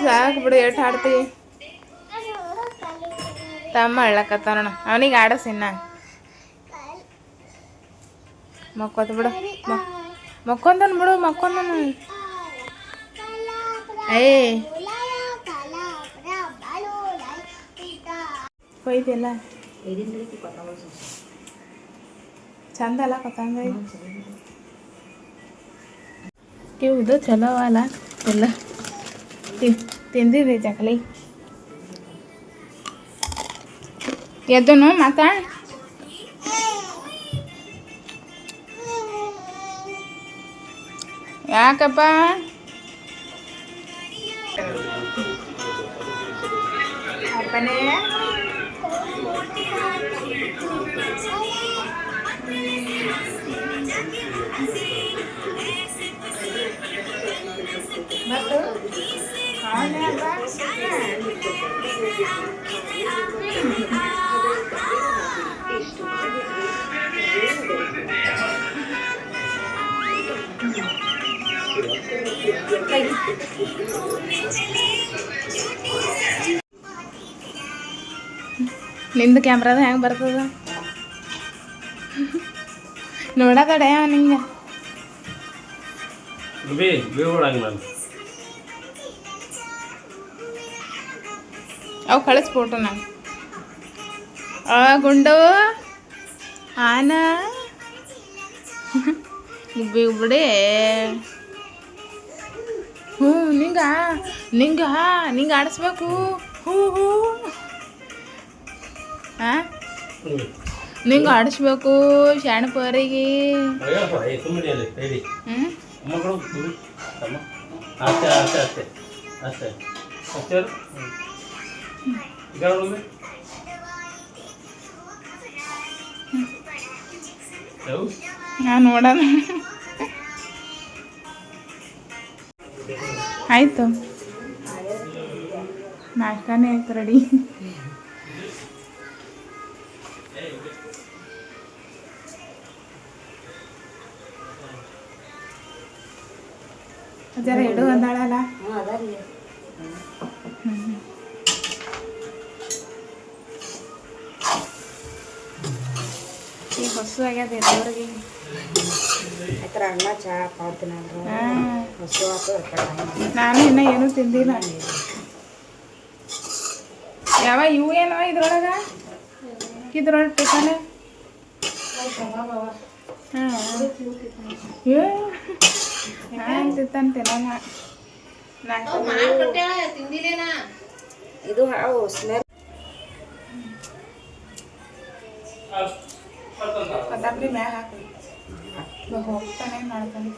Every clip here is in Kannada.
ಸಾಕು ಬಿಡು ಎಷ್ಟು ಆಡ್ತಿ ತಮ್ಮ ಅಳ್ಳಕತ್ತಾನ ಅವನಿಗೆ ಆಡಸಿನ್ನ ಮಕ್ಕೋತ ಬಿಡು ಮಕ್ಕೊಂದನ್ ಬಿಡು ಮಕ್ಕೊಂದನು ಕೊಯ್ದಿಲ್ಲ ಚಂದ ಅಲ್ಲ ಕೊತ್ತಂಬರಿ ಇದು ಚಲೋ ಅಲ್ಲ ಎಲ್ಲ ತಿಂದಿದ್ರಿ ಚಕಲಿ ಎದ್ದನು ಮಾತಾ ಯಾಕಪ್ಪ ಅಪ್ಪನೇ ಮತ್ತು ನಿಂದು ಕ್ಯಾಮ್ರಾದ ಹೆಂಗೆ ಬರ್ತದ ನೋಡಕಡೆ ನಿಂಗೆ ಅವು ಕಳಿಸ್ ಫೋಟೋ ನಂಗೆ ಗುಂಡು ಆನ ಬಿಡಿ ಹ್ಞೂ ನಿಂಗೆ ಆಡಿಸ್ಬೇಕು ಹ್ಞೂ ಹಾಂ ನಿಂಗೆ ಆಡಿಸ್ಬೇಕು ಶಾಣಪರಿಗೆ ನಾನು ನೋಡೋಣ ಆಯಿತು ನಾಷ್ಟಾನೇ ಆಯ್ತು ರೆಡಿ ಜರ ಎಡು ಅಂದಾಳಲ್ಲ ಈಗ ಹೊಸ ಆಗ್ಯದ ಎಲ್ಲರಿಗೆ ನಾನು ಇನ್ನೂ ಏನೂ ತಿಂದಿಲ್ಲ ಯಾವ ಇವು ಏನೋ ಇದ್ರೊಳಗೆ ಟಿಫನ್ ತಿಂತಾನೆ ಇದು ಸ್ಮೆಲ್ ಕೊತ್ತಂಬರಿ ಮ್ಯಾಗ ಹಾಕಿ ಹೋಗ್ತಾನೆ ಮಾಡ್ತಾನೆ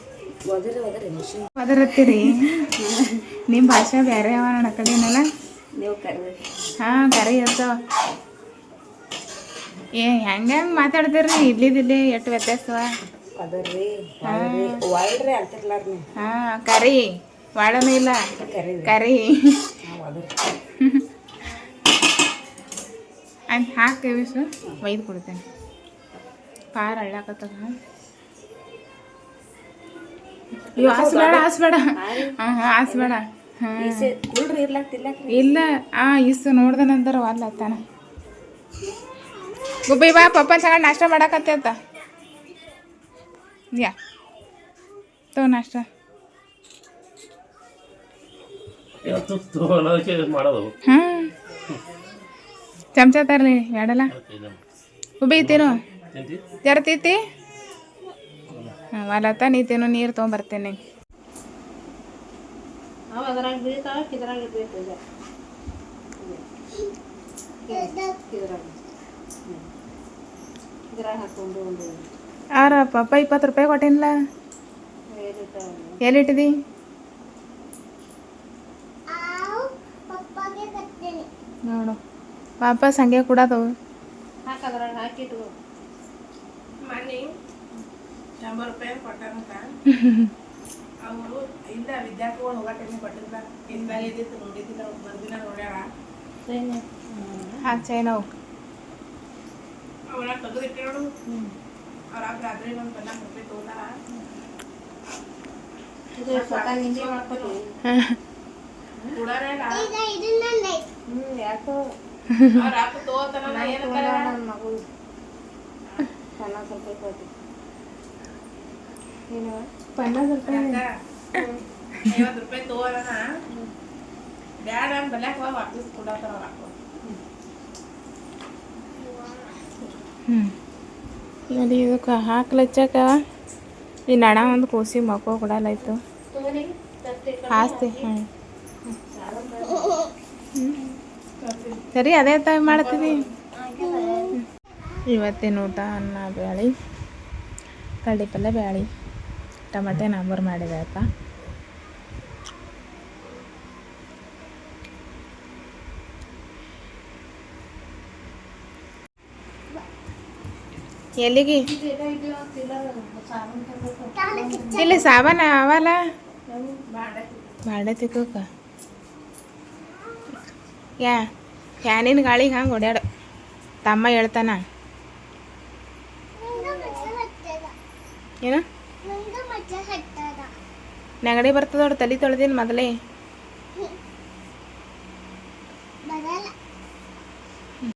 ಒದರತ್ತೀರಿ ನಿಮ್ಮ ಭಾಷೆ ಬೇರೆ ಅವ ನೋಡ ಕಡೆನಲ್ಲ ನೀವು ಕರಿ ಹಾಂ ಕರಿ ಇರ್ತಾವ ಹೆಂಗೆ ಮಾತಾಡ್ತೀರಿ ಇಡ್ಲಿದಿಲ್ಲಿ ಎಷ್ಟು ವ್ಯತ್ಯಾಸವ ಹಾಂ ಕರಿ ವಾಳನೂ ಇಲ್ಲ ಕರಿ ಅಂತ ಹಾಕ್ತೀವಿ ಒಯ್ದು ಕೊಡ್ತೇನೆ ಪಾರ ಹಳ್ಳಾಕತ್ತದ ಅಯ್ಯೋ ಆಸ್ಬೇಡ ಆಸ್ಬೇಡ ಹಾಂ ಇಲ್ಲ ಇಷ್ಟು ನೋಡ್ದ ನಂತರ ಅಲ್ಲ ತಾನ ಗುಬ್ಬಿ ಬಾ ಪಪ್ಪ ಸಗ ನಾಷ್ಟ ಮಾಡಾಕತ್ತೆ ಅಂತ ಯಾ ತಗೋ ನಾಷ್ಟ ಹಾಂ ಚಮಚ ತರಲಿ ಬೇಡಲ್ಲ ಗುಬ್ಬಿ ತಿನ್ನು ಜರ್ತೀತಿ ಹಾಂ ಹೊಲತ್ತ ನೀ ತಿನ್ನು ನೀರು ತೊಗೊಂಬರ್ತೇನೆ ಪಪ್ಪ 20 ರೂಪಾಯಿ ಕೊಟ್ಟೇನಿಲ್ಲ ಎಲ್ಲಿಟ್ಟಿದಿ ನೋಡು ವಾಪಸ್ ಹಂಗೆ ಕೊಡೋದು ಮನೆ 100 ರೂಪಾಯಿ ಕೊಟ್ಟಾರಂತ ಅವರು ಇಲ್ಲ ವಿದ್ಯಾರ್ಥಿಗಳು ಹೋಗೋ ಟೈಮಿಗೆ ಕೊಟ್ಟಿಲ್ಲ ಇಂದಾಗ ಇದ್ದಿತ್ತು ನೋಡಿದ್ದಿಲ್ಲ ಮರುದಿನ ನೋಡ್ಯಾಳ ಚೈನವು ಅವಳ ತೆಗೆದಿಟ್ಟೆ ನೋಡು ಅವ್ರ ರಾತ್ರಿ ಒಂದು 40 ರೂಪಾಯಿ ತಗೊಂಡಾರ ಕೂಡಾನೇ ಇಲ್ಲ ಯಾಕೋ ಅವ್ರ ಅಪ್ಪ ತಗೋತಾನಲ್ಲ ಏನಂತ ನನ್ನ ಮಗು ಪನ್ನ ಸ್ವಲ್ಪ ಕೊಟ್ಟು ಏನು ಪನ್ನ ಸ್ವಲ್ಪ 50 ರೂಪಾಯಿ ತಗೋಣ ಬ್ಯಾಡ ಅಂತ ಬಲ್ಯಾಕ ವಾಪಸ್ ಕೊಡತಾರ ಅವ್ರ ಅಪ್ಪ ನೋಡಿ ಇದಕ್ಕೆ ಹಾಕ್ಲಚ್ಚಕ ಈ ನಡ ಒಂದು ಕೂಸಿ ಮಕ್ಕಳು ಕೊಡಲಾಯ್ತು ಹಾಸ್ತಿ ಸರಿ ಅದೇ ತಾಯಿ ಮಾಡ್ತೀವಿ ಇವತ್ತಿನ ಊಟ ಅನ್ನ ಬ್ಯಾಳಿ ಕಡ್ಡಿ ಪಲ್ಯ ಬ್ಯಾಳಿ ಟಮಾಟೆ ನಾಂಬರ್ ಮಾಡಿದೆ ಆಯ್ತಾ ಎಲ್ಲಿಗೆ ಇಲ್ಲಿ ಸಾಮಾನ ಅವಲ್ಲ ಬಾಂಡೆ ತಿಕ್ಕೋಕ ಫ್ಯಾನಿನ ಗಾಳಿಗೆ ಹಂಗೆ ಓಡ್ಯಾಡ ತಮ್ಮ ಹೇಳ್ತಾನ ಏನು ನೆಗಡಿ ಬರ್ತದ ತಲೆ ತೊಳೆದೀನಿ ಮೊದಲೇ